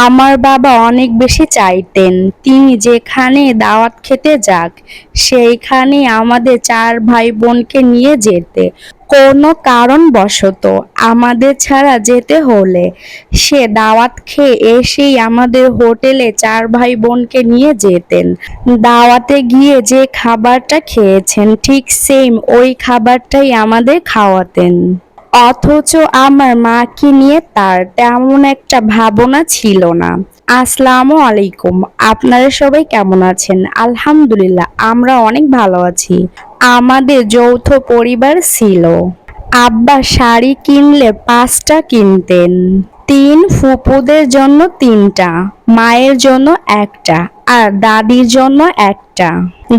আমার বাবা অনেক বেশি চাইতেন তিনি যেখানে দাওয়াত খেতে যাক সেইখানে আমাদের চার ভাই বোনকে নিয়ে যেতে। কোনো কারণবশত আমাদের ছাড়া যেতে হলে সে দাওয়াত খেয়ে এসেই আমাদের হোটেলে চার ভাই বোনকে নিয়ে যেতেন। দাওয়াতে গিয়ে যে খাবারটা খেয়েছেন ঠিক সেম ওই খাবারটাই আমাদের খাওয়াতেন। অথচ আমার মাকে নিয়ে তার তেমন একটা ভাবনা ছিল না। আসসালামু আলাইকুম, আপনারা সবাই কেমন আছেন? আলহামদুলিল্লাহ আমরা অনেক ভালো আছি। আমাদের যৌথ পরিবার ছিল। আব্বা শাড়ি কিনলে 5টা কিনতেন, 3 ফুপুদের জন্য 3টা, মায়ের জন্য একটা আর দাদির জন্য একটা।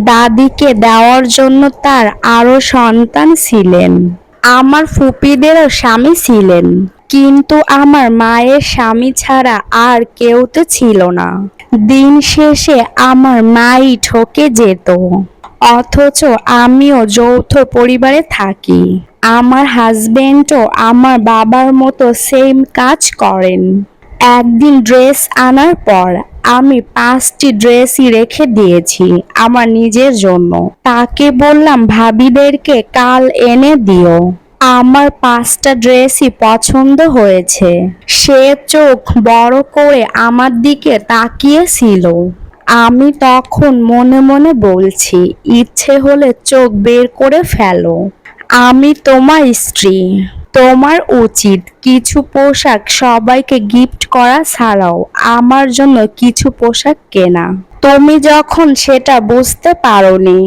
দাদিকে দেওয়ার জন্য তার আরো সন্তান ছিলেন। আমার ফুপিদেরও স্বামী ছিলেন, কিন্তু আমার মায়ের স্বামী ছাড়া আর কেউ তো ছিল না। দিন শেষে আমার মাই ঠকে যেত। অথচ আমিও যৌথ পরিবারে থাকি। আমার হাজবেন্ডও আমার বাবার মতো সেম কাজ করেন। একদিন ড্রেস আনার পর আমি 5টি ড্রেসই রেখে দিয়েছি আমার নিজের জন্য। তাকে বললাম ভাবিদেরকে কাল এনে দিও। আমার 5টা ড্রেসই পছন্দ হয়েছে। সে চোখ বড় করে আমার দিকে তাকিয়েছিল। আমি তখন মনে মনে বলছি, ইচ্ছে হলে চোখ বের করে ফেলো। আমি তোমার স্ত্রী, তোমার উচিত কিছু পোশাক সবাইকে গিফট করা ছাড়াও আমার জন্য কিছু পোশাক কেনা। তুমি যখন সেটা বুঝতে পারোনি,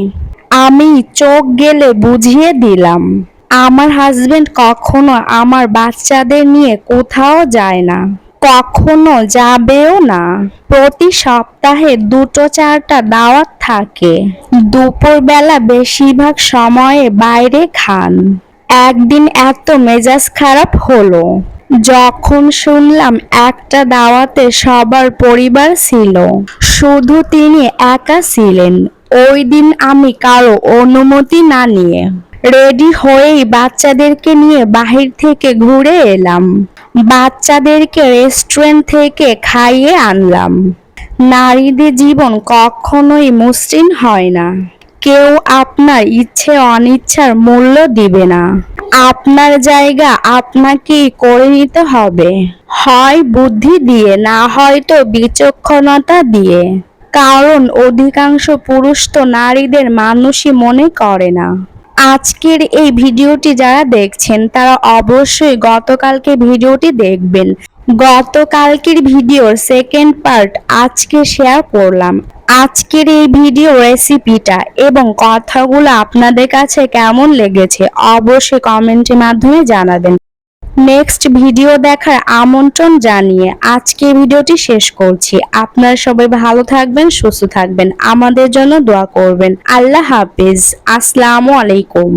আমি চোখ গেলে বুঝিয়ে দিলাম। আমার হাজবেন্ড কখনো আমার বাচ্চাদের নিয়ে কোথাও যায় না, কখনো যাবেও না। প্রতি সপ্তাহে 2-4টা দাওয়াত থাকে। দুপুরবেলা বেশিরভাগ সময়ে বাইরে খান। একদিন এত মেজাজ খারাপ হলো যখন শুনলাম একটা দাওয়াতে সবার পরিবার ছিল, শুধু তিনি একা ছিলেন। ওই দিন আমি কারো অনুমতি না নিয়ে রেডি হয়েই বাচ্চাদেরকে নিয়ে বাহির থেকে ঘুরে এলাম। বাচ্চাদেরকে রেস্টুরেন্ট থেকে খাইয়ে আনলাম। নারীদের জীবন কখনোই মসৃণ হয় না। কেউ আপনার ইচ্ছে অনিচ্ছার মূল্য দিবে না। আপনার জায়গা আপনাকেই করে নিতে হবে, হয় বুদ্ধি দিয়ে না হয়তো বিচক্ষণতা দিয়ে। কারণ অধিকাংশ পুরুষ তো নারীদের মানুষই মনে করে না। আজকের এই ভিডিওটি যারা দেখছেন তারা অবশ্যই গতকালকে ভিডিওটি দেখবেন। গতকালকের ভিডিওর সেকেন্ড পার্ট আজকে শেয়ার করলাম। আজকের এই ভিডিও রেসিপিটা এবং কথাগুলো আপনাদের কাছে কেমন লেগেছে অবশ্যই কমেন্টের মাধ্যমে জানাবেন। নেক্সট ভিডিও দেখার আমন্ত্রণ জানিয়ে আজকে ভিডিওটি শেষ করছি। আপনারা সবাই ভালো থাকবেন, সুস্থ থাকবেন, আমাদের জন্য দোয়া করবেন। আল্লাহ হাফিজ। আসসালামু আলাইকুম।